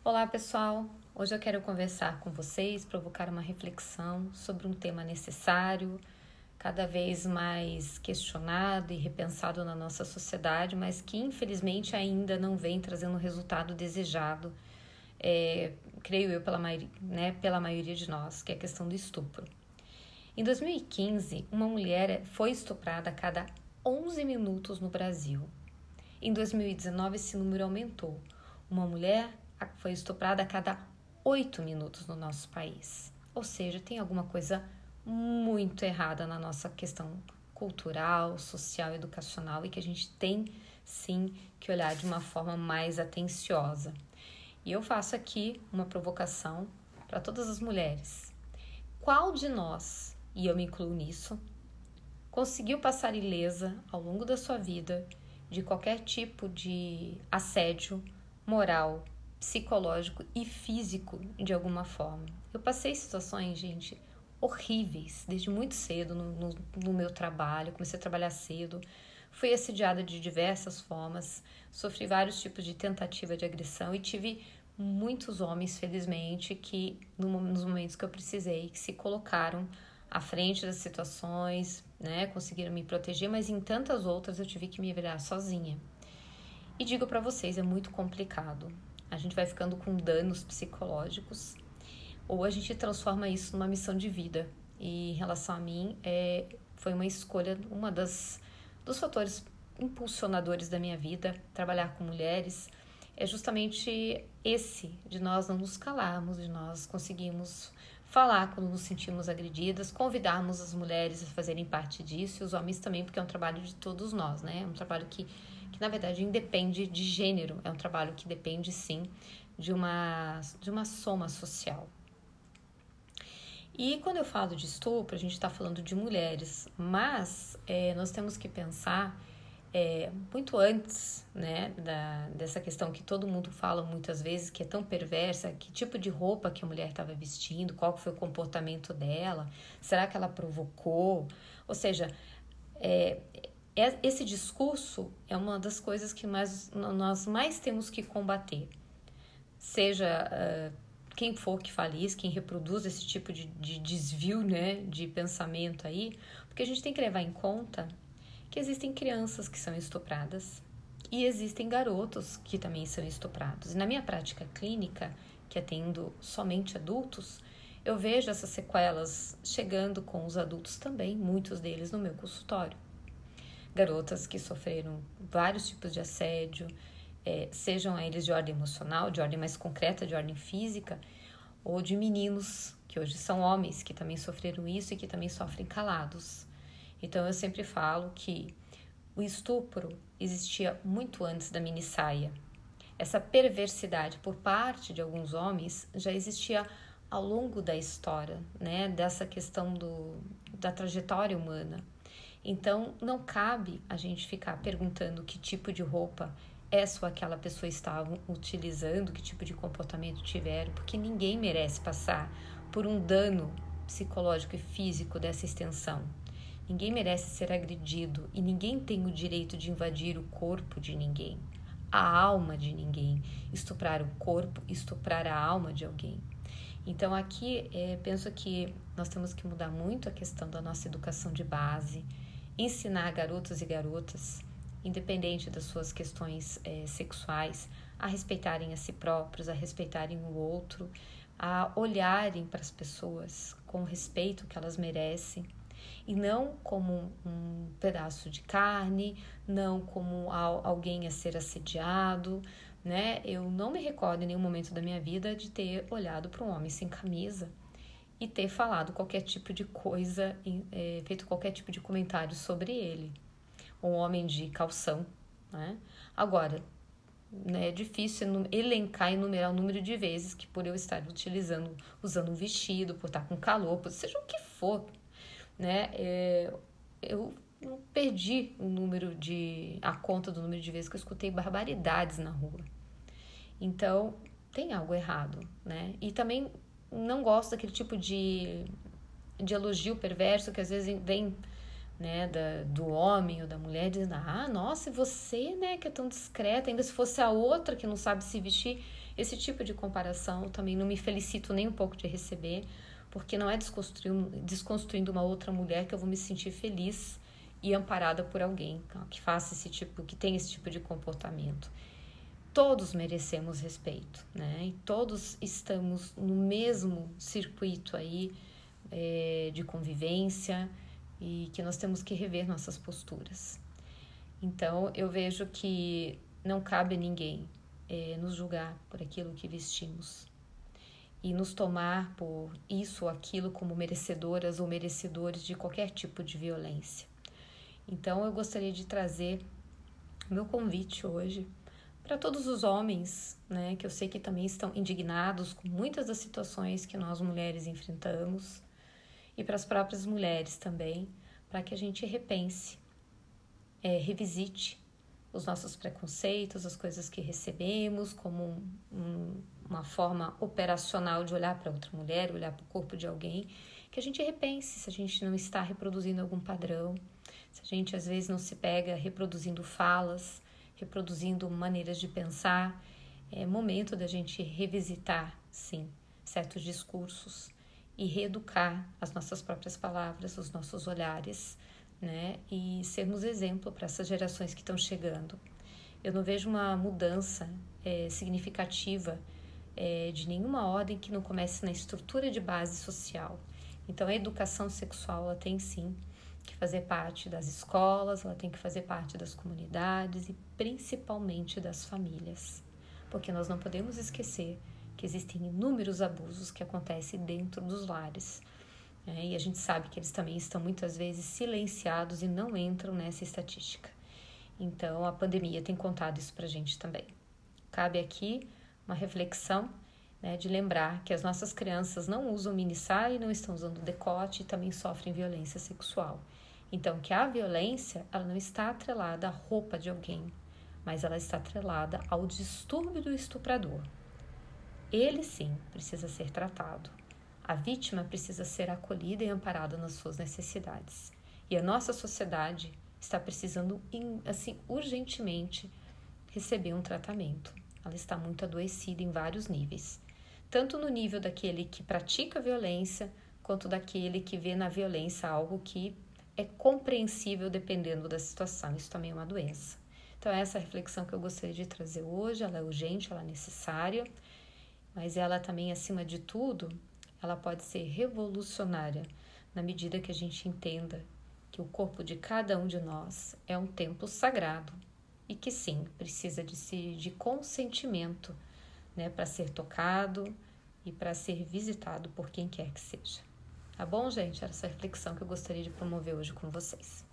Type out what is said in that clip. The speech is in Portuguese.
Olá, pessoal! Hoje eu quero conversar com vocês, provocar uma reflexão sobre um tema necessário, cada vez mais questionado e repensado na nossa sociedade, mas que infelizmente ainda não vem trazendo o resultado desejado, creio eu, pela maioria de nós, que é a questão do estupro. Em 2015, uma mulher foi estuprada a cada 11 minutos no Brasil. Em 2019, esse número aumentou. Uma mulher foi estuprada a cada 8 minutos no nosso país. Ou seja, tem alguma coisa muito errada na nossa questão cultural, social, educacional e que a gente tem sim que olhar de uma forma mais atenciosa. E eu faço aqui uma provocação para todas as mulheres. Qual de nós, e eu me incluo nisso, conseguiu passar ilesa ao longo da sua vida de qualquer tipo de assédio moral, psicológico e físico de alguma forma? Eu passei situações, gente, horríveis desde muito cedo no meu trabalho. Comecei a trabalhar cedo, fui assediada de diversas formas, sofri vários tipos de tentativa de agressão e tive muitos homens, felizmente, que nos momentos que eu precisei, que se colocaram à frente das situações, né, conseguiram me proteger, mas em tantas outras eu tive que me virar sozinha. E digo para vocês, é muito complicado. A gente vai ficando com danos psicológicos ou a gente transforma isso numa missão de vida. E em relação a mim, foi uma escolha, dos fatores impulsionadores da minha vida, trabalhar com mulheres, é justamente esse, de nós não nos calarmos, de nós conseguirmos falar quando nos sentimos agredidas, convidarmos as mulheres a fazerem parte disso e os homens também, porque é um trabalho de todos nós, né? É um trabalho que na verdade independe de gênero, é um trabalho que depende sim de uma soma social. E quando eu falo de estupro, a gente está falando de mulheres, mas nós temos que pensar muito antes, né, dessa questão que todo mundo fala muitas vezes, que é tão perversa, que tipo de roupa que a mulher estava vestindo, qual foi o comportamento dela, será que ela provocou? Ou seja, esse discurso é uma das coisas que nós mais temos que combater. Seja quem for que fale isso, quem reproduz esse tipo de desvio, né, de pensamento aí, porque a gente tem que levar em conta que existem crianças que são estupradas e existem garotos que também são estuprados. E na minha prática clínica, que atendo somente adultos, eu vejo essas sequelas chegando com os adultos também, muitos deles no meu consultório. Garotas que sofreram vários tipos de assédio, sejam eles de ordem emocional, de ordem mais concreta, de ordem física, ou de meninos que hoje são homens que também sofreram isso e que também sofrem calados. Então eu sempre falo que o estupro existia muito antes da minissaia. Essa perversidade por parte de alguns homens já existia ao longo da história, né? Dessa questão da trajetória humana. Então, não cabe a gente ficar perguntando que tipo de roupa essa ou aquela pessoa estava utilizando, que tipo de comportamento tiveram, porque ninguém merece passar por um dano psicológico e físico dessa extensão. Ninguém merece ser agredido e ninguém tem o direito de invadir o corpo de ninguém, a alma de ninguém, estuprar o corpo, estuprar a alma de alguém. Então, aqui, penso que nós temos que mudar muito a questão da nossa educação de base, ensinar garotos e garotas, independente das suas questões sexuais, a respeitarem a si próprios, a respeitarem o outro, a olharem para as pessoas com o respeito que elas merecem, e não como um pedaço de carne, não como alguém a ser assediado, né? Eu não me recordo em nenhum momento da minha vida de ter olhado para um homem sem camisa e ter falado qualquer tipo de coisa, feito qualquer tipo de comentário sobre ele. Um homem de calção, né? Agora, né, é difícil elencar e enumerar o número de vezes que por eu estar usando um vestido, por estar com calor, por seja o que for, né? Eu perdi a conta do número de vezes que eu escutei barbaridades na rua. Então, tem algo errado, né? E também não gosto daquele tipo de elogio perverso que às vezes vem, né, do homem ou da mulher dizendo: ah, nossa, e você, né, que é tão discreta, ainda se fosse a outra que não sabe se vestir. Esse tipo de comparação eu também não me felicito nem um pouco de receber, porque não é desconstruindo uma outra mulher que eu vou me sentir feliz e amparada por alguém que faça esse tipo, que tenha esse tipo de comportamento. Todos merecemos respeito, né? E todos estamos no mesmo circuito aí de convivência e que nós temos que rever nossas posturas. Então, eu vejo que não cabe a ninguém nos julgar por aquilo que vestimos e nos tomar por isso ou aquilo como merecedoras ou merecedores de qualquer tipo de violência. Então, eu gostaria de trazer meu convite hoje para todos os homens, né, que eu sei que também estão indignados com muitas das situações que nós mulheres enfrentamos, e para as próprias mulheres também, para que a gente repense, revisite os nossos preconceitos, as coisas que recebemos como uma forma operacional de olhar para outra mulher, olhar para o corpo de alguém, que a gente repense se a gente não está reproduzindo algum padrão, se a gente às vezes não se pega reproduzindo falas, reproduzindo maneiras de pensar. É momento da gente revisitar, sim, certos discursos e reeducar as nossas próprias palavras, os nossos olhares, né? E sermos exemplo para essas gerações que estão chegando. Eu não vejo uma mudança significativa de nenhuma ordem que não comece na estrutura de base social. Então, a educação sexual, ela tem sim que fazer parte das escolas, ela tem que fazer parte das comunidades e principalmente das famílias, porque nós não podemos esquecer que existem inúmeros abusos que acontecem dentro dos lares, né? E a gente sabe que eles também estão muitas vezes silenciados e não entram nessa estatística. Então, a pandemia tem contado isso pra gente também. Cabe aqui uma reflexão, né, de lembrar que as nossas crianças não usam mini saia, não estão usando decote e também sofrem violência sexual. Então, que a violência, ela não está atrelada à roupa de alguém, mas ela está atrelada ao distúrbio do estuprador. Ele, sim, precisa ser tratado. A vítima precisa ser acolhida e amparada nas suas necessidades. E a nossa sociedade está precisando, assim, urgentemente receber um tratamento. Ela está muito adoecida em vários níveis. Tanto no nível daquele que pratica violência, quanto daquele que vê na violência algo que é compreensível dependendo da situação. Isso também é uma doença. Então, essa reflexão que eu gostaria de trazer hoje, ela é urgente, ela é necessária, mas ela também, acima de tudo, ela pode ser revolucionária na medida que a gente entenda que o corpo de cada um de nós é um templo sagrado e que, sim, precisa de consentimento, né, para ser tocado e para ser visitado por quem quer que seja. Tá bom, gente? Era essa reflexão que eu gostaria de promover hoje com vocês.